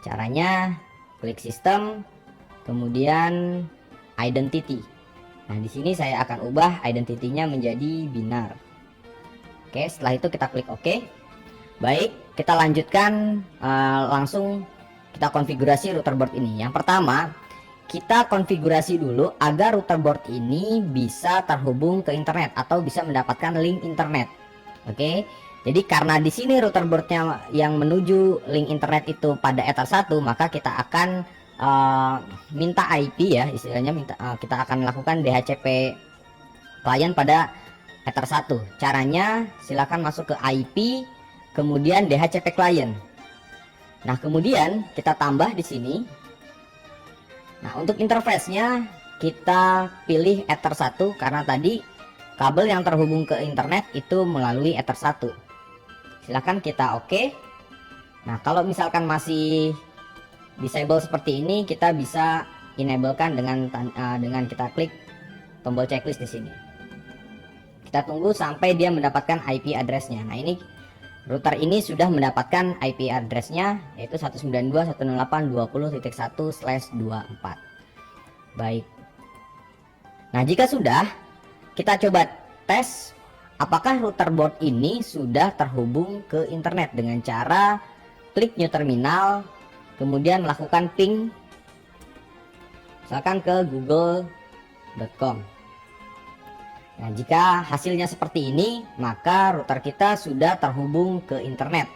Caranya klik sistem, kemudian identity. Nah, di sini saya akan ubah identity-nya menjadi binar. Oke, setelah itu kita klik OK. Baik, kita lanjutkan langsung kita konfigurasi router board ini. Yang pertama, kita konfigurasi dulu agar router board ini bisa terhubung ke internet atau bisa mendapatkan link internet. Oke. Jadi karena di sini router boardnya yang menuju link internet itu pada Ether 1, maka kita akan minta IP ya, istilahnya kita akan melakukan DHCP client pada Ether 1. Caranya silakan masuk ke IP, kemudian DHCP client. Nah, kemudian kita tambah di sini. Nah, untuk interface-nya kita pilih Ether 1 karena tadi kabel yang terhubung ke internet itu melalui Ether 1. Silahkan kita OK. Nah, kalau misalkan masih disable seperti ini, kita bisa enablekan dengan kita klik tombol checklist di sini. Kita tunggu sampai dia mendapatkan IP address-nya. Nah, ini router ini sudah mendapatkan IP address-nya yaitu 192.168.20.1/24. Baik. Nah, jika sudah, kita coba tes apakah router board ini sudah terhubung ke internet dengan cara klik new terminal, kemudian melakukan ping misalkan ke google.com. Nah, jika hasilnya seperti ini, maka router kita sudah terhubung ke internet.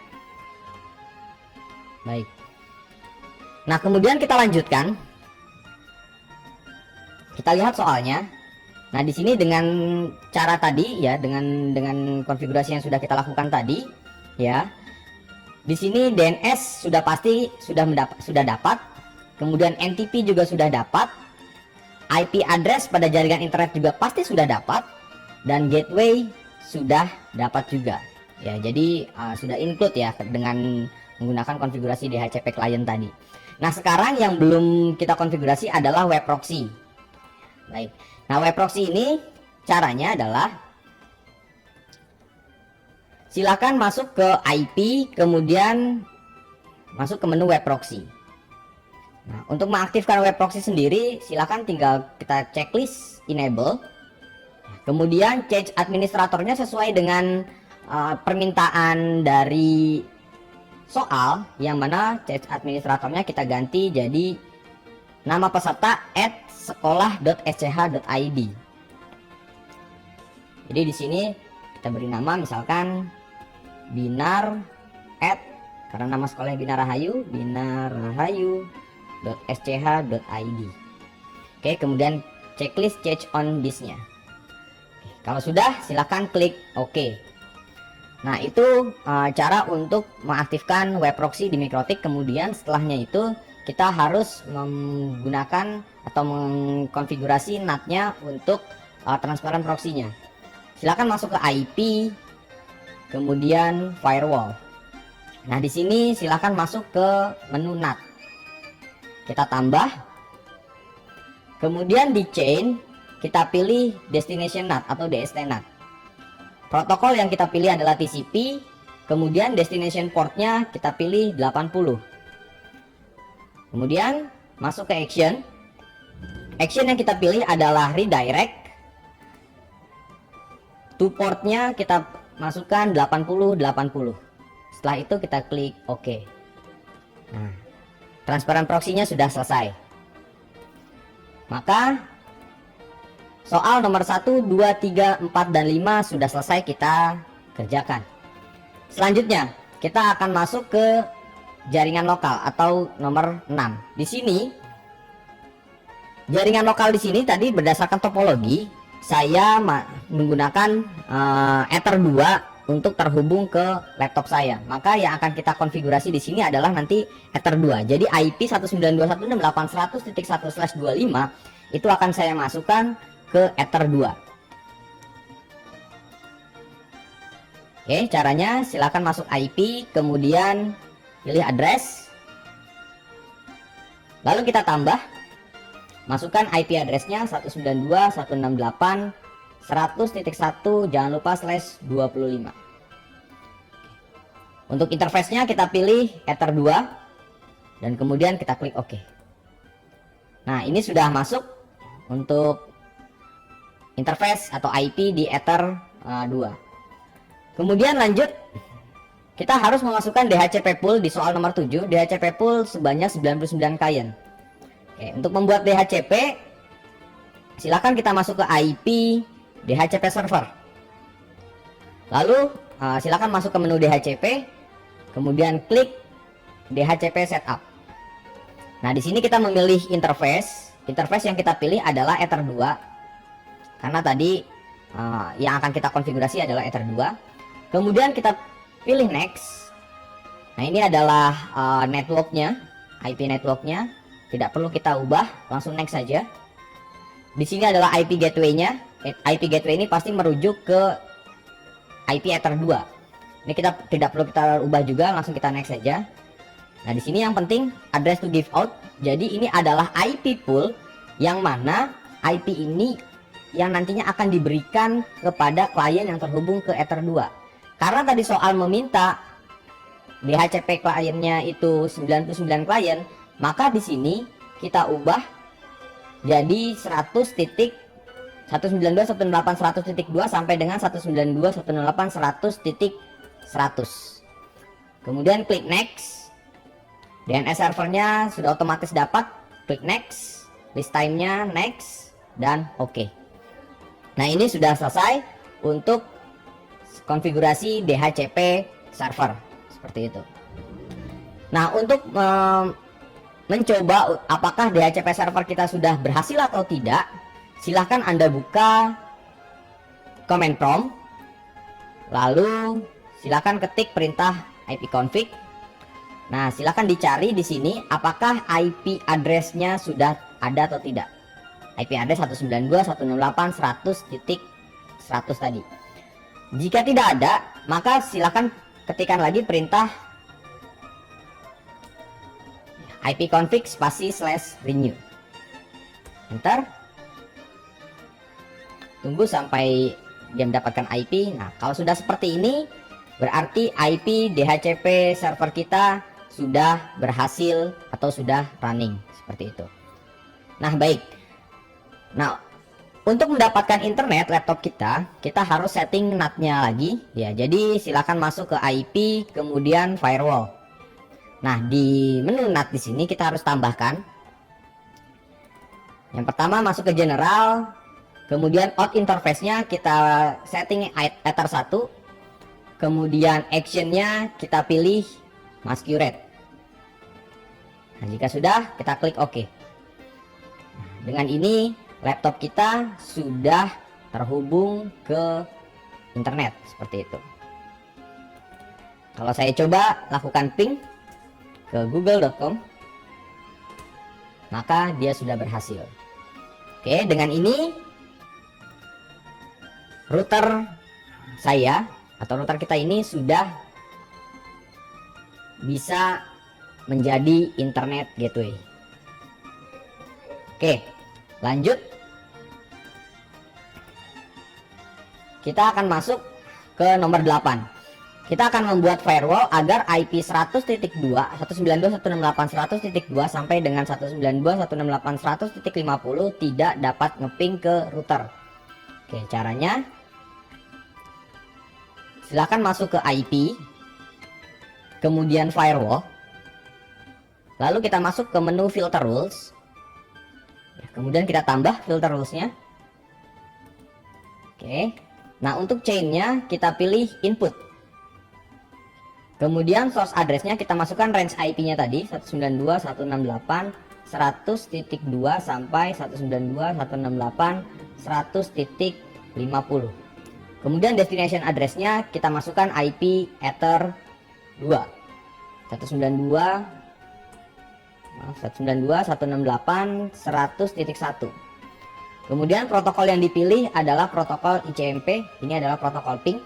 Baik. Nah, kemudian kita lanjutkan. Kita lihat soalnya. Nah, di sini dengan cara tadi ya, dengan konfigurasi yang sudah kita lakukan tadi, ya. Di sini DNS sudah pasti sudah dapat. Kemudian NTP juga sudah dapat. IP address pada jaringan internet juga pasti sudah dapat, dan gateway sudah dapat juga ya. Jadi sudah include ya dengan menggunakan konfigurasi DHCP client tadi. Nah, sekarang yang belum kita konfigurasi adalah web proxy. Baik, nah web proxy ini caranya adalah silakan masuk ke IP, kemudian masuk ke menu web proxy. Nah, untuk mengaktifkan web proxy sendiri, silakan tinggal kita checklist enable. Kemudian change administratornya sesuai dengan permintaan dari soal, yang mana change administratornya kita ganti jadi nama peserta @sekolah.sch.id. Jadi di sini kita beri nama misalkan binar karena nama sekolahnya Binar Rahayu, binarrahayu.sch.id. Oke, kemudian checklist change on this-nya. Kalau sudah, silakan klik OK. Nah, itu cara untuk mengaktifkan web proxy di Mikrotik. Kemudian setelahnya itu kita harus menggunakan atau mengkonfigurasi NAT-nya untuk transparan proxy-nya. Silakan masuk ke IP, kemudian firewall. Nah, di sini silakan masuk ke menu NAT. Kita tambah. Kemudian di chain kita pilih destination NAT atau DST NAT. Protokol yang kita pilih adalah TCP, kemudian destination portnya kita pilih 80. Kemudian masuk ke action. Action yang kita pilih adalah redirect. To portnya kita masukkan 80. Setelah itu kita klik OK. Nah, transparan proxy-nya sudah selesai. Maka soal nomor 1, 2, 3, 4, dan 5 sudah selesai kita kerjakan. Selanjutnya, kita akan masuk ke jaringan lokal atau nomor 6. Di sini, jaringan lokal di sini tadi berdasarkan topologi, saya menggunakan Ether 2 untuk terhubung ke laptop saya. Maka yang akan kita konfigurasi di sini adalah nanti Ether 2. Jadi IP 192.168.100/25 itu akan saya masukkan ke Ether 2. Oke, caranya silakan masuk IP, kemudian pilih address. Lalu kita tambah, masukkan IP addressnya 192.168.100.1 jangan lupa /25. Untuk interface-nya kita pilih Ether 2. dan kemudian kita klik OK. Nah, ini sudah masuk untuk interface atau IP di Ether 2. Kemudian lanjut, kita harus memasukkan DHCP pool di soal nomor 7. DHCP pool sebanyak 99 klien. Oke, untuk membuat DHCP, silakan kita masuk ke IP DHCP server. Lalu silakan masuk ke menu DHCP, kemudian klik DHCP setup. Nah, di sini kita memilih interface. Interface yang kita pilih adalah Ether 2. Karena tadi yang akan kita konfigurasi adalah Ether 2. Kemudian kita pilih next. Nah, ini adalah networknya, IP networknya. Tidak perlu kita ubah, langsung next saja. Di sini adalah IP gateway-nya. IP gateway ini pasti merujuk ke IP Ether 2. Ini kita tidak perlu kita ubah juga, langsung kita next saja. Nah, di sini yang penting address to give out. Jadi ini adalah IP pool yang mana IP ini yang nantinya akan diberikan kepada klien yang terhubung ke Ether 2. Karena tadi soal meminta DHCP kliennya itu 99 klien, maka di sini kita ubah jadi 100.192.168.100.2 sampai dengan 192.168.100.100. Kemudian klik next. DNS servernya sudah otomatis dapat, klik next, list time-nya next, dan oke. Nah, ini sudah selesai untuk konfigurasi DHCP server seperti itu. Nah, untuk mencoba apakah DHCP server kita sudah berhasil atau tidak, silahkan Anda buka command prompt, lalu silahkan ketik perintah ipconfig. Nah, silakan dicari di sini apakah IP address-nya sudah ada atau tidak. IP address 192.168.100.100 tadi. Jika tidak ada, maka silakan ketikkan lagi perintah ipconfig spasi /renew. Enter. Tunggu sampai dia mendapatkan IP. Nah, kalau sudah seperti ini, berarti IP DHCP server kita sudah berhasil atau sudah running seperti itu. Nah, baik. Nah, untuk mendapatkan internet laptop kita harus setting NAT-nya lagi ya. Jadi silakan masuk ke IP kemudian firewall. Nah, di menu NAT di sini kita harus tambahkan. Yang pertama masuk ke general, kemudian out interface-nya kita setting Ether 1. Kemudian actionnya kita pilih masquerade. Nah, jika sudah, kita klik OK. Nah, dengan ini laptop kita sudah terhubung ke internet seperti itu. Kalau saya coba lakukan ping ke google.com, maka dia sudah berhasil. Oke, dengan ini router saya atau router kita ini sudah bisa menjadi internet gateway. Oke, lanjut. Kita akan masuk ke nomor 8. Kita akan membuat firewall agar IP 100.2, 192.168.100.2 sampai dengan 192.168.100.50 tidak dapat ngeping ke router. Oke, caranya silakan masuk ke IP, kemudian firewall, lalu kita masuk ke menu filter rules, kemudian kita tambah filter rulesnya. Oke, nah untuk chainnya kita pilih input, kemudian source addressnya kita masukkan range IP-nya tadi 192.168.100.2 sampai 192.168.100.50. Kemudian destination addressnya kita masukkan IP Ether 2 192.168.100.1. Kemudian protokol yang dipilih adalah protokol ICMP. Ini adalah protokol ping.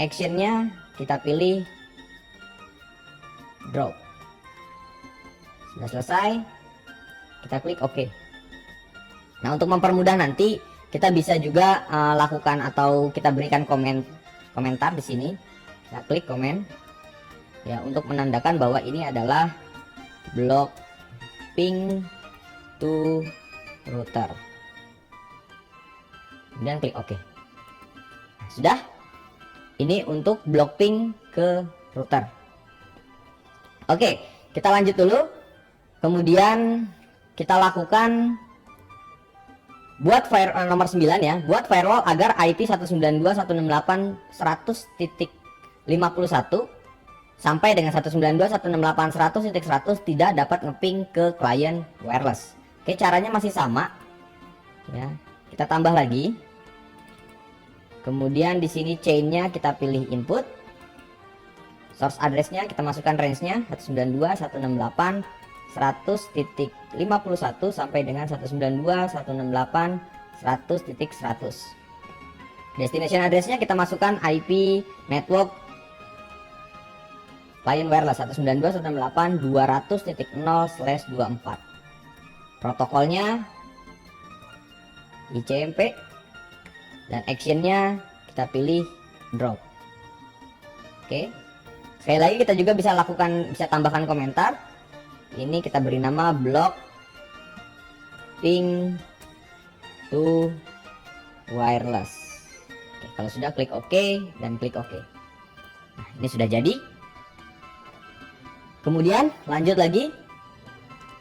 Actionnya kita pilih drop. Sudah selesai, kita klik OK. Nah, untuk mempermudah nanti kita bisa juga lakukan atau kita berikan komentar di sini. Kita klik komen ya untuk menandakan bahwa ini adalah block ping to router. Kemudian klik OK. Nah, sudah. Ini untuk block ping ke router. Oke, kita lanjut dulu. Kemudian kita lakukan buat nomor 9 ya, buat firewall agar IP 192.168.100.51 sampai dengan 192.168.100.100 tidak dapat ngeping ke klien wireless. Oke, caranya masih sama ya. Kita tambah lagi. Kemudian di sini chainnya kita pilih input. Source addressnya kita masukkan range-nya 192.168.100.51 sampai dengan 192.168.100.100. Destination addressnya kita masukkan IP network client wireless 192.168.200.0/24. Protokolnya ICMP dan actionnya kita pilih drop. Oke. Sekali lagi kita juga bisa tambahkan komentar. Ini kita beri nama block ping to wireless. Oke, kalau sudah klik OK dan klik OK. Nah, ini sudah jadi. Kemudian lanjut lagi.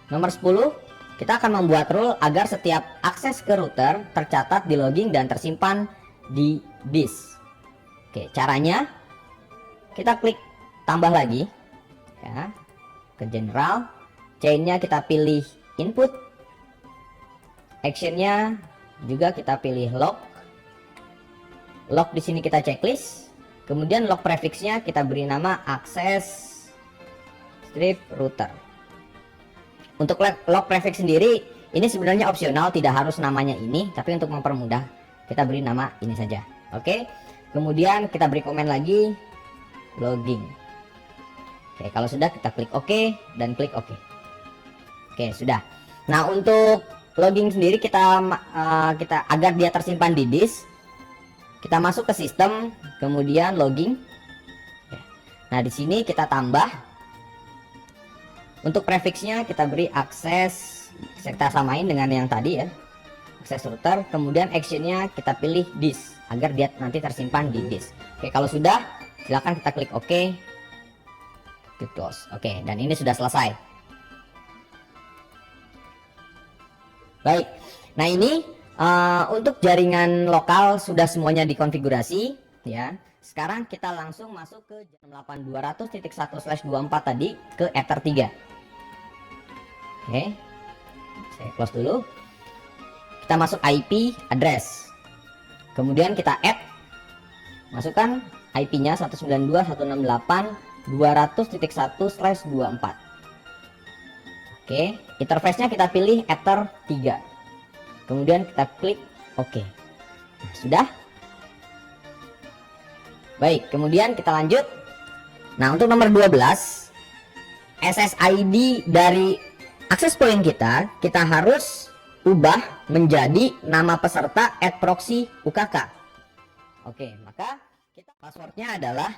Nomor 10, kita akan membuat rule agar setiap akses ke router tercatat di logging dan tersimpan di disk. Oke, caranya kita klik tambah lagi ya, ke general, chainnya kita pilih input, actionnya juga kita pilih log. Log di sini kita checklist, kemudian log prefixnya kita beri nama access strip router. Untuk log prefix sendiri ini sebenarnya opsional, tidak harus namanya ini, tapi untuk mempermudah kita beri nama ini saja. Oke, kemudian kita beri komen lagi logging. Oke, kalau sudah kita klik OK dan klik OK. Oke, sudah. Nah, untuk logging sendiri kita agar dia tersimpan di disk, kita masuk ke sistem, kemudian logging. Nah, di sini kita tambah. Untuk prefixnya kita beri akses, kita samain dengan yang tadi ya, akses router. Kemudian actionnya kita pilih disk agar dia nanti tersimpan di disk. Oke, kalau sudah silakan kita klik OK, klik close. Oke, dan ini sudah selesai. Baik, nah ini untuk jaringan lokal sudah semuanya dikonfigurasi ya. Sekarang kita langsung masuk ke 168.200.1/24 tadi, ke Ether 3. Oke, saya close dulu. Kita masuk IP address, kemudian kita add, masukkan IP-nya 192.168.200.1/24. Oke, interface-nya kita pilih Ether 3, kemudian kita klik OK. Nah, sudah. Baik, kemudian kita lanjut. Nah, untuk nomor 12, SSID dari akses point kita harus ubah menjadi nama peserta @proxy UKK. Oke, maka kita passwordnya adalah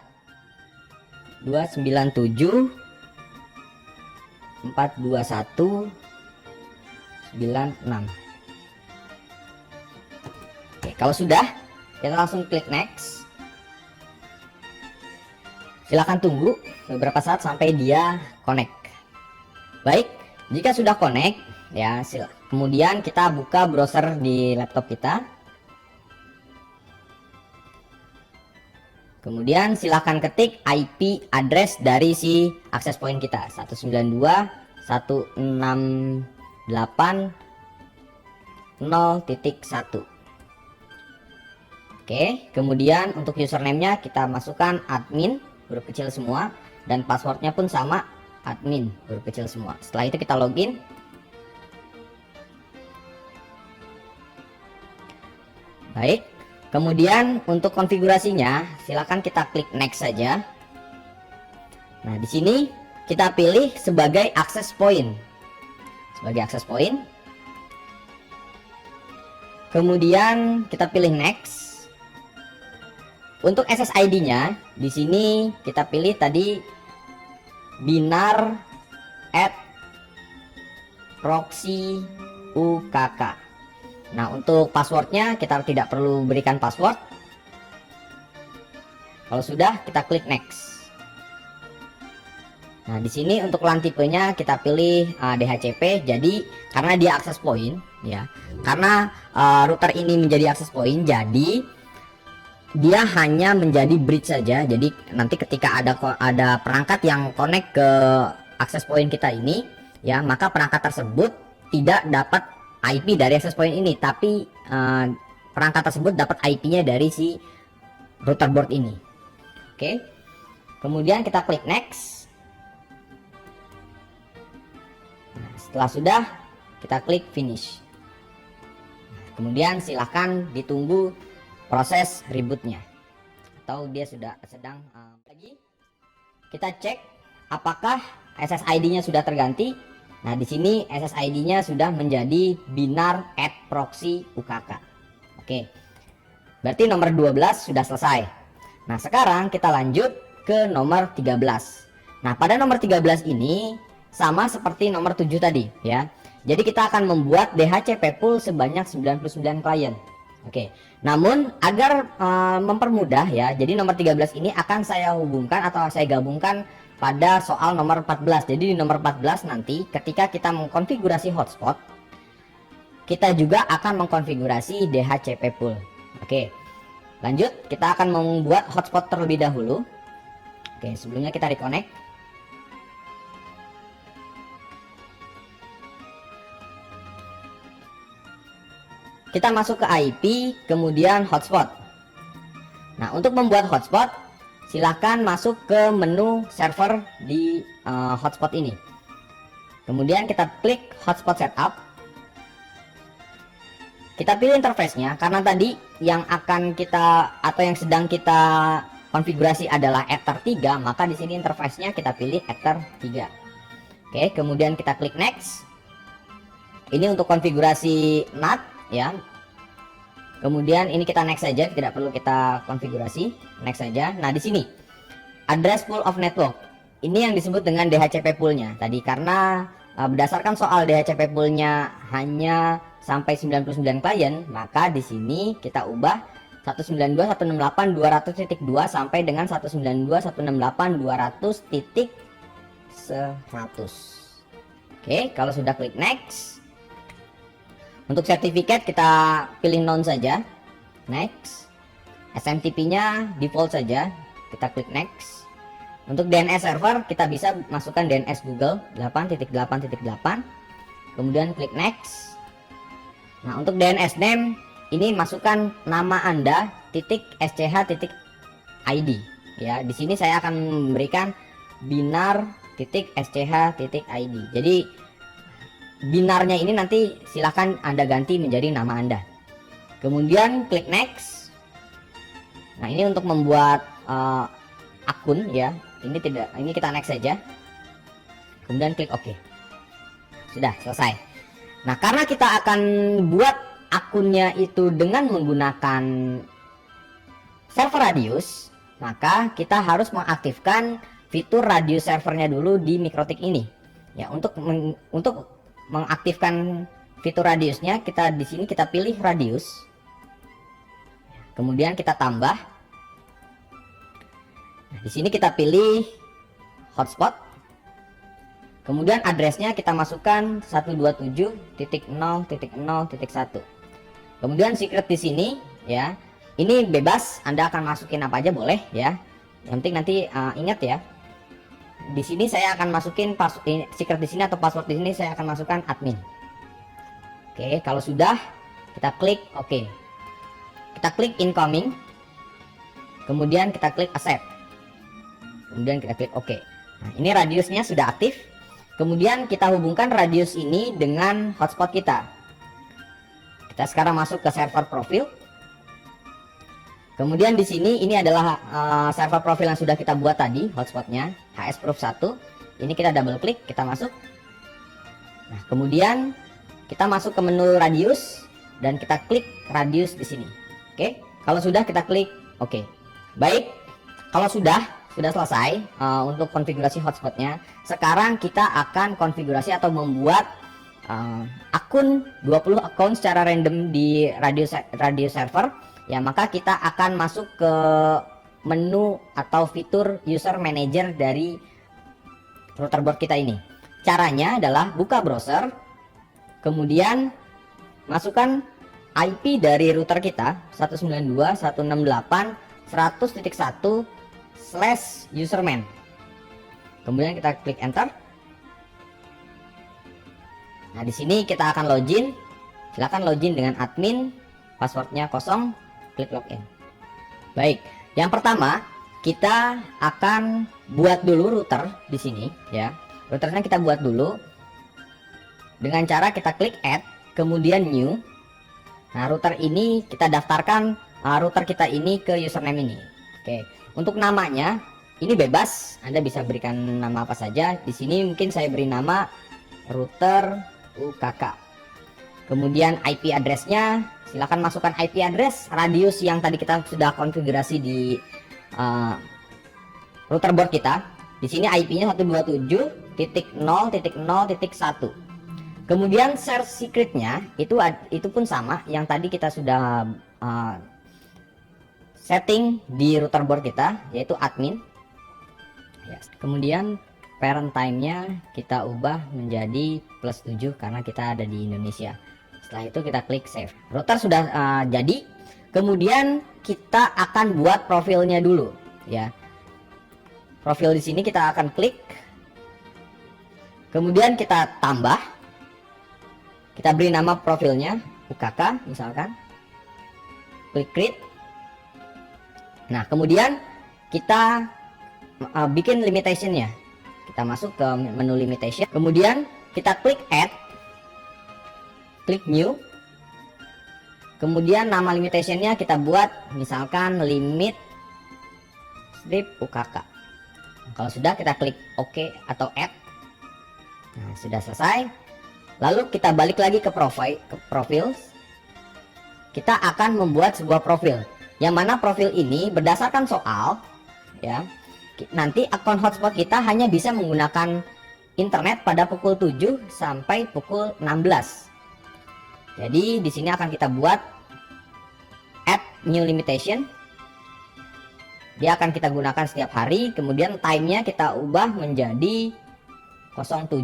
297.421.96. Oke, kalau sudah kita langsung klik next. Silahkan tunggu beberapa saat sampai dia connect. Baik, jika sudah connect ya, kemudian kita buka browser di laptop kita. Kemudian silahkan ketik IP address dari si access point kita 192.168.0.1. Oke, kemudian untuk username-nya kita masukkan admin huruf kecil semua, dan passwordnya pun sama, admin huruf kecil semua. Setelah itu kita login. Baik, kemudian untuk konfigurasinya silakan kita klik next saja. Nah, di sini kita pilih sebagai access point, kemudian kita pilih next. Untuk SSID-nya di sini kita pilih tadi binar proxy UKK. Nah, untuk passwordnya kita tidak perlu berikan password. Kalau sudah, kita klik next. Nah, di sini untuk LAN tipenya kita pilih DHCP. Jadi karena dia access point, ya, karena router ini menjadi access point, jadi dia hanya menjadi bridge saja. Jadi nanti ketika ada perangkat yang connect ke access point kita ini, ya, maka perangkat tersebut tidak dapat IP dari access point ini, tapi perangkat tersebut dapat IP-nya dari si router board ini. Oke. Kemudian kita klik next. Nah, setelah sudah, kita klik finish. Kemudian silahkan ditunggu proses rebootnya, atau dia sudah sedang lagi. Kita cek apakah SSID-nya sudah terganti. Nah, di sini SSID-nya sudah menjadi binar at proxy UKK. Oke. Berarti nomor 12 sudah selesai. Nah, sekarang kita lanjut ke nomor 13. Nah, pada nomor 13 ini sama seperti nomor 7 tadi, ya. Jadi kita akan membuat DHCP pool sebanyak 99 klien. Oke. Namun agar mempermudah, ya, jadi nomor 13 ini akan saya hubungkan atau saya gabungkan pada soal nomor 14. Jadi di nomor 14 nanti ketika kita mengkonfigurasi hotspot, kita juga akan mengkonfigurasi DHCP pool. Oke. Lanjut, kita akan membuat hotspot terlebih dahulu. Oke, sebelumnya kita reconnect. Kita masuk ke IP, kemudian hotspot. Nah, untuk membuat hotspot, silahkan masuk ke menu server di hotspot ini. Kemudian kita klik hotspot setup. Kita pilih interface-nya, karena tadi yang akan kita atau yang sedang kita konfigurasi adalah Ether 3, maka di sini interface-nya kita pilih Ether 3. Oke, kemudian kita klik next. Ini untuk konfigurasi NAT, ya. Kemudian ini kita next saja, tidak perlu kita konfigurasi, next saja. Nah, di sini address pool of network. Ini yang disebut dengan DHCP pool-nya. Tadi karena berdasarkan soal DHCP pool-nya hanya sampai 99 klien, maka di sini kita ubah 192.168.200.2 sampai dengan 192.168.200.100. Oke, kalau sudah klik next. Untuk sertifikat kita pilih none saja. Next. SMTP-nya default saja. Kita klik next. Untuk DNS server kita bisa masukkan DNS Google 8.8.8. Kemudian klik next. Nah, untuk DNS name ini masukkan nama Anda .sch.id, ya. Di sini saya akan memberikan binar.sch.id. Jadi binarnya ini nanti silahkan Anda ganti menjadi nama Anda. Kemudian klik next. Nah, ini untuk membuat akun, ya. Ini kita next saja. Kemudian klik OK. Sudah selesai. Nah, karena kita akan buat akunnya itu dengan menggunakan server Radius, maka kita harus mengaktifkan fitur Radius servernya dulu di Mikrotik ini. Ya, untuk mengaktifkan fitur Radiusnya, kita di sini kita pilih Radius. Kemudian kita tambah. Nah, di sini kita pilih hotspot. Kemudian addressnya kita masukkan 127.0.0.1. Kemudian secret di sini, ya. Ini bebas, Anda akan masukin apa aja boleh, ya. Yang penting nanti ingat, ya. Di sini saya akan masukin secret di sini atau password di sini saya akan masukkan admin. Oke, kalau sudah kita klik OK. Kita klik incoming. Kemudian kita klik accept. Kemudian kita klik OK. Nah, ini radiusnya sudah aktif. Kemudian kita hubungkan radius ini dengan hotspot kita. Kita sekarang masuk ke server profil. Kemudian di sini ini adalah server profil yang sudah kita buat tadi, hotspotnya hsproof 1. Ini kita double klik, kita masuk. Nah, kemudian kita masuk ke menu radius dan kita klik radius di sini. Oke, kalau sudah kita klik OK. Baik, kalau sudah selesai untuk konfigurasi hotspotnya. Sekarang kita akan konfigurasi atau membuat akun 20 akun secara random di radio server ya, maka kita akan masuk ke menu atau fitur user manager dari router board kita ini. Caranya adalah buka browser, kemudian masukkan IP dari router kita 192.168.100.1/username. Kemudian kita klik enter. Nah, di sini kita akan login. Silakan login dengan admin, passwordnya kosong, klik login. Baik, yang pertama kita akan buat dulu router di sini ya. Routernya kita buat dulu dengan cara kita klik add, kemudian new. Nah, router ini kita daftarkan router kita ini ke username ini. Oke, untuk namanya ini bebas, Anda bisa berikan nama apa saja. Di sini mungkin saya beri nama router UKK. Kemudian IP addressnya, silakan masukkan IP address radius yang tadi kita sudah konfigurasi di router board kita. Di sini IP-nya 127.0.0.1. Kemudian share secretnya itu pun sama yang tadi kita sudah setting di router board kita, yaitu admin. Yes. Kemudian parent time-nya kita ubah menjadi +7 karena kita ada di Indonesia. Setelah itu kita klik save. Router sudah jadi. Kemudian kita akan buat profilnya dulu ya. Profil di sini kita akan klik. Kemudian kita tambah. Kita beri nama profilnya UKK misalkan. Klik create. Nah, kemudian kita bikin limitation-nya. Kita masuk ke menu limitation, kemudian kita klik add, klik new, kemudian nama limitationnya kita buat misalkan limit strip UKK. Kalau sudah, kita klik OK atau add. Nah, sudah selesai. Lalu kita balik lagi ke profil. Kita akan membuat sebuah profil, yang mana profil ini berdasarkan soal ya. Nanti akun hotspot kita hanya bisa menggunakan internet pada pukul 7 sampai pukul 16. Jadi di sini akan kita buat add new limitation. Dia akan kita gunakan setiap hari. Kemudian time-nya kita ubah menjadi 07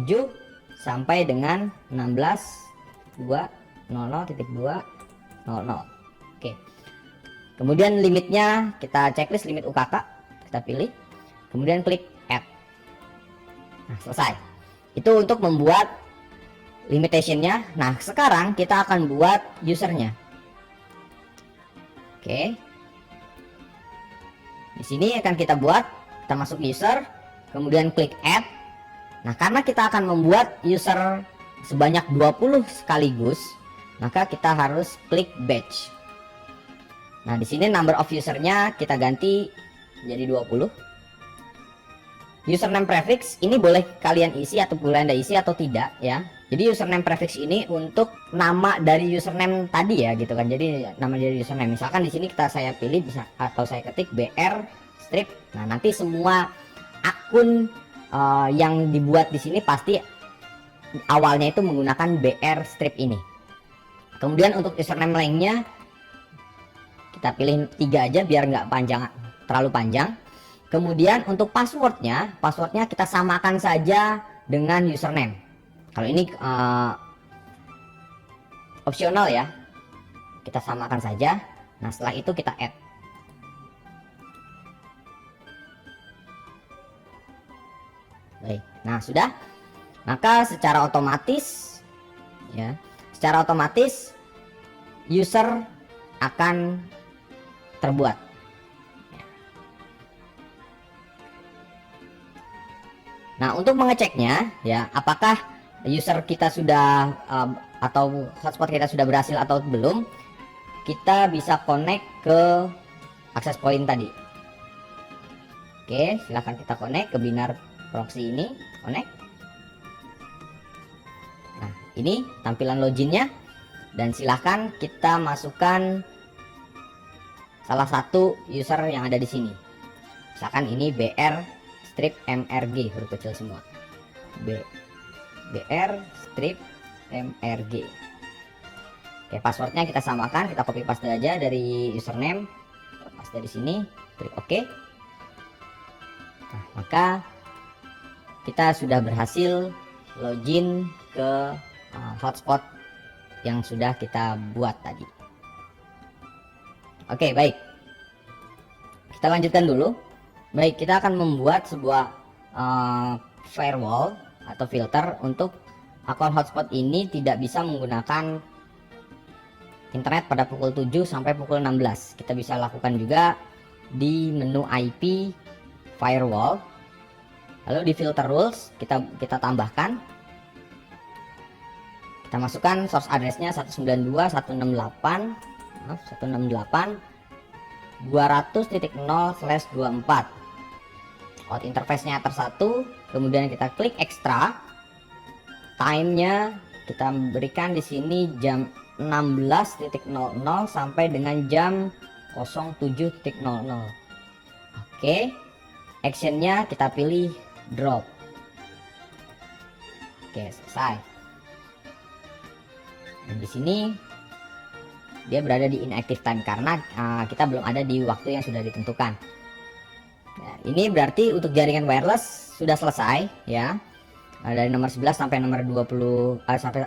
sampai dengan 16.2.00.200. Oke. Kemudian limitnya kita checklist limit UKK, kita pilih. Kemudian klik add. Nah, selesai. Itu untuk membuat limitationnya. Nah, sekarang kita akan buat usernya. Oke. Di sini akan kita buat. Kita masuk user, kemudian klik add. Nah, karena kita akan membuat user sebanyak 20 sekaligus, maka kita harus klik batch. Nah, di sini number of usernya kita ganti jadi 20. Username prefix ini boleh kalian isi atau boleh Anda isi atau tidak ya. Jadi username prefix ini untuk nama dari username tadi ya gitu kan. Jadi nama dari username. Misalkan di sini saya pilih bisa atau saya ketik BR strip. Nah, nanti semua akun yang dibuat di sini pasti awalnya itu menggunakan BR strip ini. Kemudian untuk username lengthnya kita pilih 3 aja biar nggak terlalu panjang. Kemudian untuk passwordnya kita samakan saja dengan username. Kalau ini opsional ya, kita samakan saja. Nah, setelah itu kita add. Baik, nah sudah. Maka secara otomatis user akan terbuat. Nah, untuk mengeceknya ya, apakah user kita sudah atau hotspot kita sudah berhasil atau belum, kita bisa connect ke access point tadi. Oke, silahkan kita connect ke binar proxy ini, connect. Nah, ini tampilan loginnya, dan silahkan kita masukkan salah satu user yang ada di sini. Misalkan ini BR strip MRG, huruf kecil semua. BR strip mrg. Oke, passwordnya kita samakan, kita copy paste aja dari username, paste dari sini, klik OK. Nah, maka kita sudah berhasil login ke hotspot yang sudah kita buat tadi. Oke, baik. Kita lanjutkan dulu. Baik, kita akan membuat sebuah firewall atau filter untuk akun hotspot ini tidak bisa menggunakan internet pada pukul 7 sampai pukul 16. Kita bisa lakukan juga di menu IP firewall. Lalu di filter rules kita tambahkan, kita masukkan source addressnya 192.168.200.0/24. Out interface-nya Ether1, kemudian kita klik extra. Time-nya kita berikan di sini jam 16.00 sampai dengan jam 07.00. Oke, actionnya kita pilih drop. Oke, selesai. Dan di sini dia berada di inactive time karena kita belum ada di waktu yang sudah ditentukan. Nah, ini berarti untuk jaringan wireless sudah selesai ya. Dari nomor 11 sampai nomor 20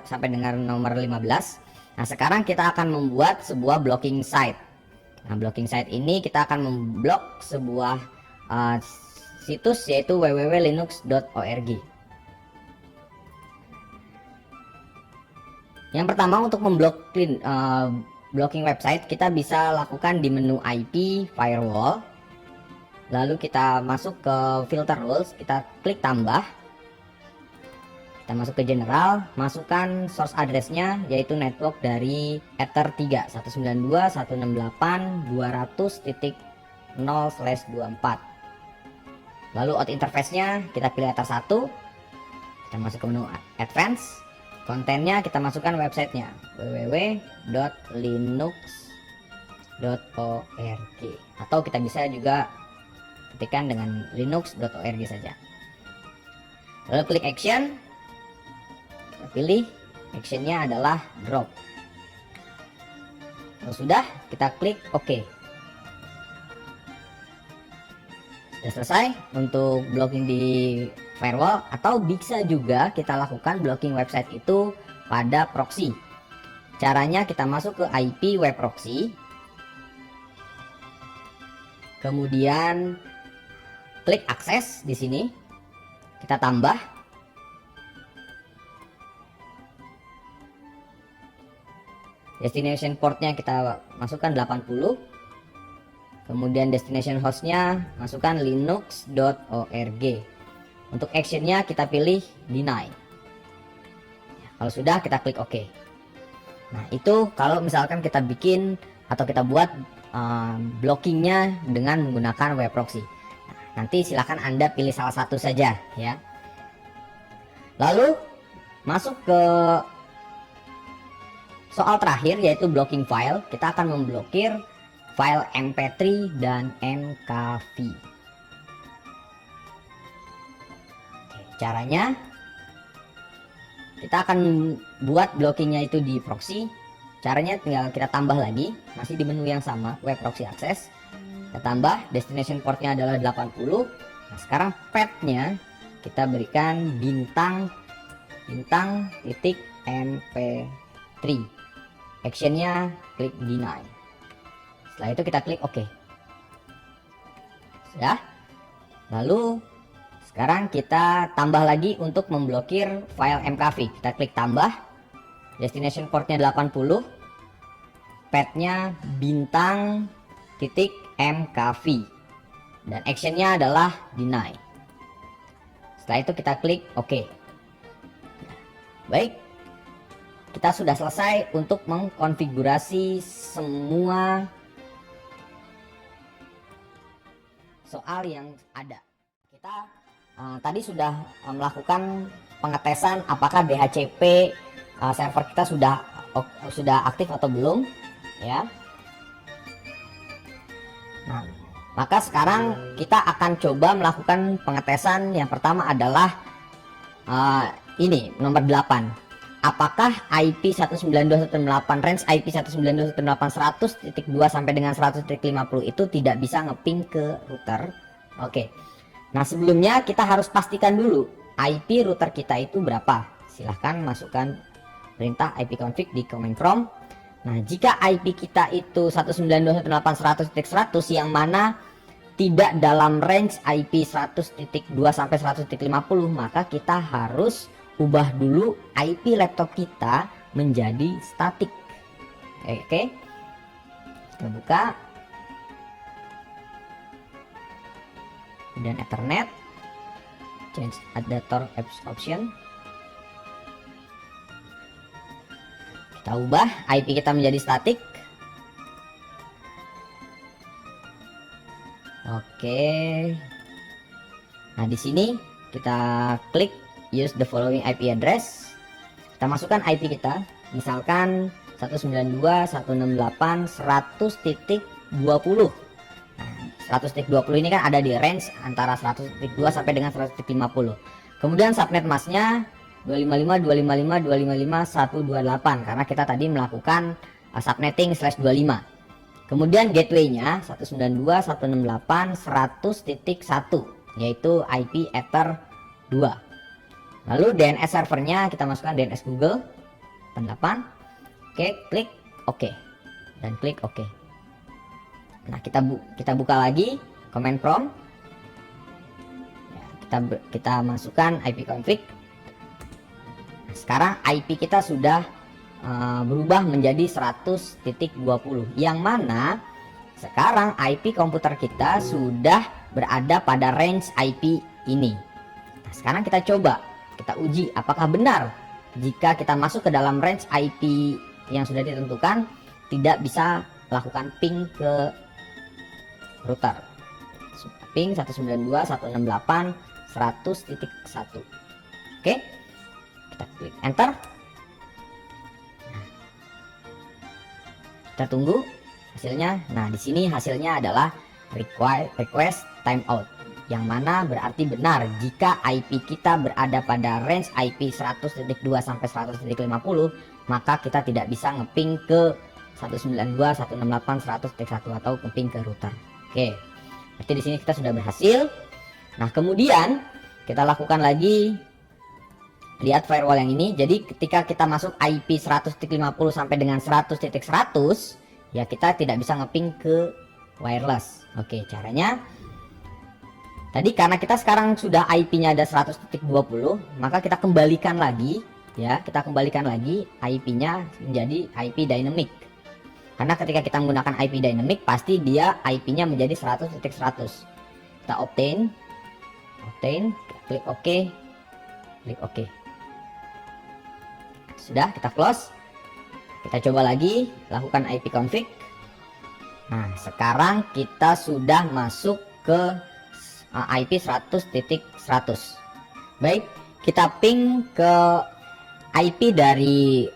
sampai dengan nomor 15. Nah, sekarang kita akan membuat sebuah blocking site. Nah, blocking site ini kita akan memblok sebuah situs yaitu www.linux.org. Yang pertama, untuk blocking website kita bisa lakukan di menu IP firewall. Lalu kita masuk ke filter rules, kita klik tambah. Kita masuk ke general, masukkan source addressnya yaitu network dari Ether3 192.168.200.0/24. Lalu out interface-nya kita pilih Ether1, kita masuk ke menu advance, kontennya kita masukkan websitenya www.linux.org, atau kita bisa juga ketikkan dengan linux.org saja. Lalu klik action, kita pilih actionnya adalah drop. Kalau sudah, kita klik OK. Sudah selesai untuk blocking di firewall, atau bisa juga kita lakukan blocking website itu pada proxy. Caranya kita masuk ke IP web proxy, kemudian klik akses di sini, kita tambah. Destination portnya kita masukkan 80. Kemudian destination hostnya masukkan linux.org. Untuk actionnya kita pilih deny. Kalau sudah, kita klik OK. Nah, itu kalau misalkan kita bikin atau kita buat blockingnya dengan menggunakan web proxy. Nah, nanti silakan Anda pilih salah satu saja ya. Lalu masuk ke soal terakhir yaitu blocking file. Kita akan memblokir file MP3 dan MKV. Caranya kita akan buat blockingnya itu di proxy. Caranya tinggal kita tambah lagi, masih di menu yang sama, web proxy access. Kita tambah, destination portnya adalah 80. Nah, sekarang path-nya kita berikan bintang titik mp3. Actionnya klik deny. Setelah itu kita klik OK. Sudah. Lalu sekarang kita tambah lagi untuk memblokir file MKV. Kita klik tambah. Destination portnya 80. Path-nya bintang titik MKV. Dan actionnya adalah deny. Setelah itu kita klik OK. Baik. Kita sudah selesai untuk mengkonfigurasi semua soal yang ada. Kita tadi sudah melakukan pengetesan apakah DHCP server kita sudah aktif atau belum ya. Nah, maka sekarang kita akan coba melakukan pengetesan. Yang pertama adalah ini nomor 8. apakah IP 192.168 range IP 192.168 100.2 sampai dengan 100.50 itu tidak bisa ngeping ke router. Oke. Nah, sebelumnya kita harus pastikan dulu IP router kita itu berapa. Silahkan masukkan perintah ipconfig di command prompt. Nah, jika IP kita itu 192.168.100.100 yang mana tidak dalam range IP 100.2 sampai 100.50, maka kita harus ubah dulu IP laptop kita menjadi statik. Oke. Kita buka. Dan Ethernet. Change adapter apps option. Kita ubah IP kita menjadi statik. Oke. Nah, di sini kita klik use the following IP address. Kita masukkan IP kita, misalkan 192.168.100.20. Nah, 100.20 ini kan ada di range antara 100.2 sampai dengan 100.50. Kemudian subnet masknya 255.255.255.128 karena kita tadi melakukan subnetting /25. Kemudian gateway-nya 192.168.100.1 yaitu IP Ether 2. Lalu DNS servernya kita masukkan DNS Google 8. Oke, klik OK dan klik OK. Nah, kita buka lagi command prompt. Ya, kita masukkan ipconfig. Nah, sekarang IP kita sudah berubah menjadi 100.20 yang mana sekarang IP komputer kita sudah berada pada range IP ini. Nah, sekarang kita coba, kita uji apakah benar jika kita masuk ke dalam range IP yang sudah ditentukan tidak bisa melakukan ping ke router. Ping 192.168.100.1. Oke. Kita klik enter. Kita tunggu hasilnya. Nah, di sini hasilnya adalah request timeout, yang mana berarti benar jika IP kita berada pada range IP 100.2 sampai 100.50, maka kita tidak bisa ngeping ke 192.168.100.1 atau ngeping ke router. Oke. Berarti di sini kita sudah berhasil. Nah, kemudian kita lakukan lagi. Lihat firewall yang ini. Jadi ketika kita masuk IP 100.50 sampai dengan 100.100, ya kita tidak bisa ngeping ke wireless. Oke, caranya tadi karena kita sekarang sudah IP-nya ada 100.20, maka kita kembalikan lagi ya, kita kembalikan lagi IP-nya menjadi IP dynamic. Karena ketika kita menggunakan IP dynamic pasti dia IP-nya menjadi 100.100. Kita obtain, klik OK, klik OK. Sudah, kita close. Kita coba lagi, lakukan ipconfig. Nah, sekarang kita sudah masuk ke IP 100.100. Baik, kita ping ke IP dari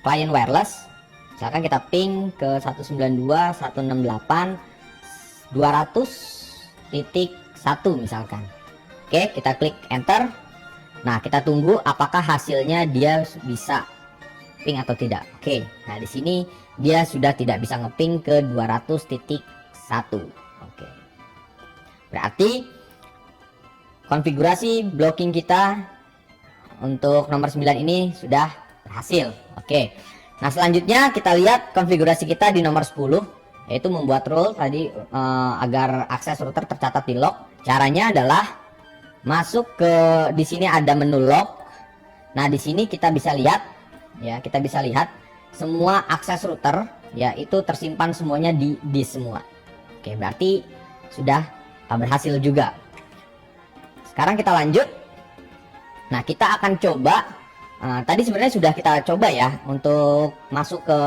client wireless. Misalkan kita ping ke 192.168.200.1 misalkan. Oke, kita klik enter. Nah, kita tunggu apakah hasilnya dia bisa ping atau tidak. Oke, nah di sini dia sudah tidak bisa ngeping ke 200.1. Oke. Berarti konfigurasi blocking kita untuk nomor 9 ini sudah berhasil. Oke. Nah, selanjutnya kita lihat konfigurasi kita di nomor 10, yaitu membuat rule tadi agar akses router tercatat di log. Caranya adalah masuk ke di sini ada menu log. Nah, di sini kita bisa lihat ya, kita bisa lihat semua akses router ya itu tersimpan semuanya di semua. Oke, berarti sudah berhasil juga. Sekarang kita lanjut. Nah, kita akan coba tadi sebenarnya sudah kita coba ya untuk masuk ke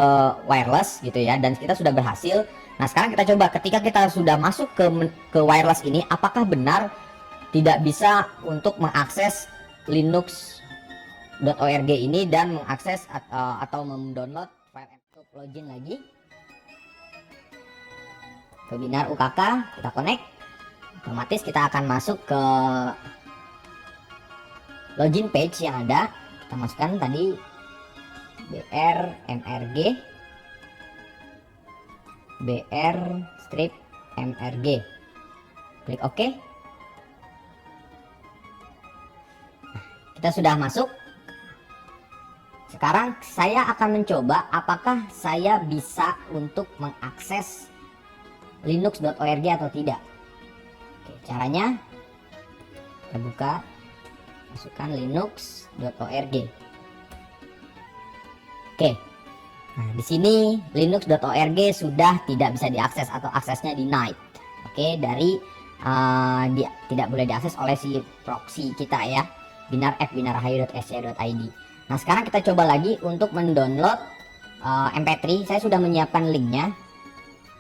wireless gitu ya, dan kita sudah berhasil. Nah, sekarang kita coba ketika kita sudah masuk ke wireless ini, apakah benar tidak bisa untuk mengakses linux.org ini dan mengakses atau mendownload file untuk login lagi ke Binar UKK. Kita connect, otomatis kita akan masuk ke login page yang ada. Kita masukkan tadi brmrg br strip mrg, klik OK. Kita sudah masuk. Sekarang saya akan mencoba apakah saya bisa untuk mengakses linux.org atau tidak. Oke, caranya kita buka, masukkan linux.org. Oke. Nah, di sini linux.org sudah tidak bisa diakses atau aksesnya denied. Oke, dari tidak boleh diakses oleh si proxy kita ya, binar.binarrahayu.sc.id. Nah, sekarang kita coba lagi untuk mendownload MP3. Saya sudah menyiapkan linknya,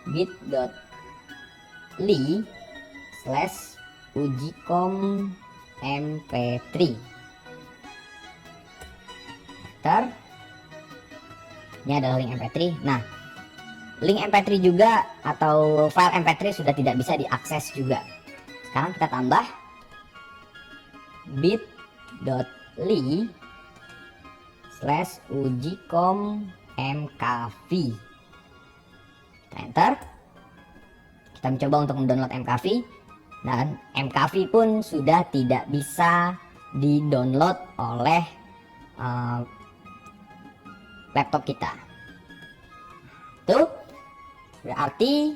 bit.ly/ujicom mp3. Enter. Ini adalah link MP3. Nah, link MP3 juga atau file MP3 sudah tidak bisa diakses juga. Sekarang kita tambah bit.ly/ujicom mkv. Kita enter. Kita mencoba untuk mendownload mkv, dan mkv pun sudah tidak bisa di-download oleh laptop kita. Tuh, berarti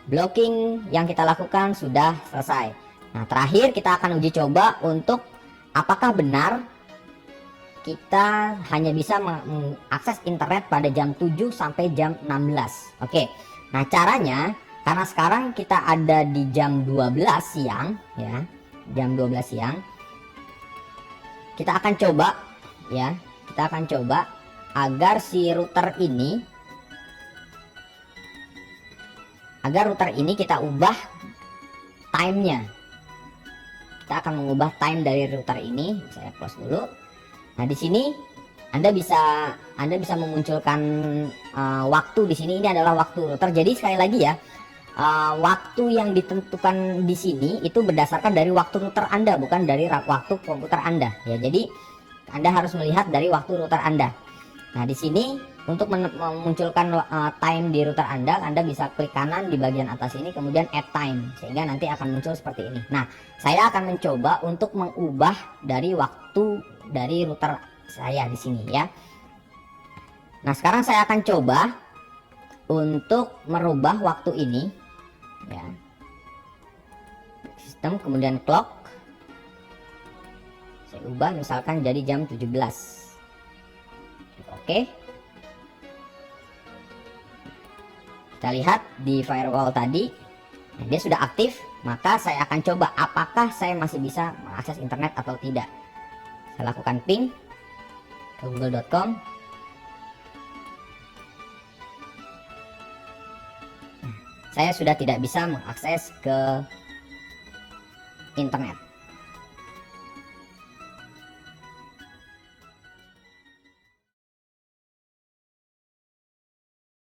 blocking yang kita lakukan sudah selesai. Nah, terakhir kita akan uji coba untuk apakah benar kita hanya bisa mengakses internet pada jam 7 sampai jam 16. Oke. Nah, caranya karena sekarang kita ada di jam 12 siang ya. Jam 12 siang. Kita akan coba ya. Kita akan coba agar router ini kita ubah timenya. Kita akan mengubah time dari router ini. Saya close dulu. Nah, di sini Anda bisa memunculkan waktu di sini. Ini adalah waktu router. Jadi sekali lagi ya, waktu yang ditentukan di sini itu berdasarkan dari waktu router Anda, bukan dari waktu komputer Anda. Ya, jadi Anda harus melihat dari waktu router Anda. Nah, di sini untuk memunculkan time di router Anda bisa klik kanan di bagian atas ini, kemudian add time, sehingga nanti akan muncul seperti ini. Nah, saya akan mencoba untuk mengubah dari waktu dari router saya di sini ya. Nah, sekarang saya akan coba untuk merubah waktu ini ya. Sistem, kemudian clock. Saya ubah misalkan jadi jam 17. Oke. Kita lihat di firewall tadi, dia sudah aktif. Maka saya akan coba apakah saya masih bisa mengakses internet atau tidak. Saya lakukan ping ke google.com. Saya sudah tidak bisa mengakses ke internet.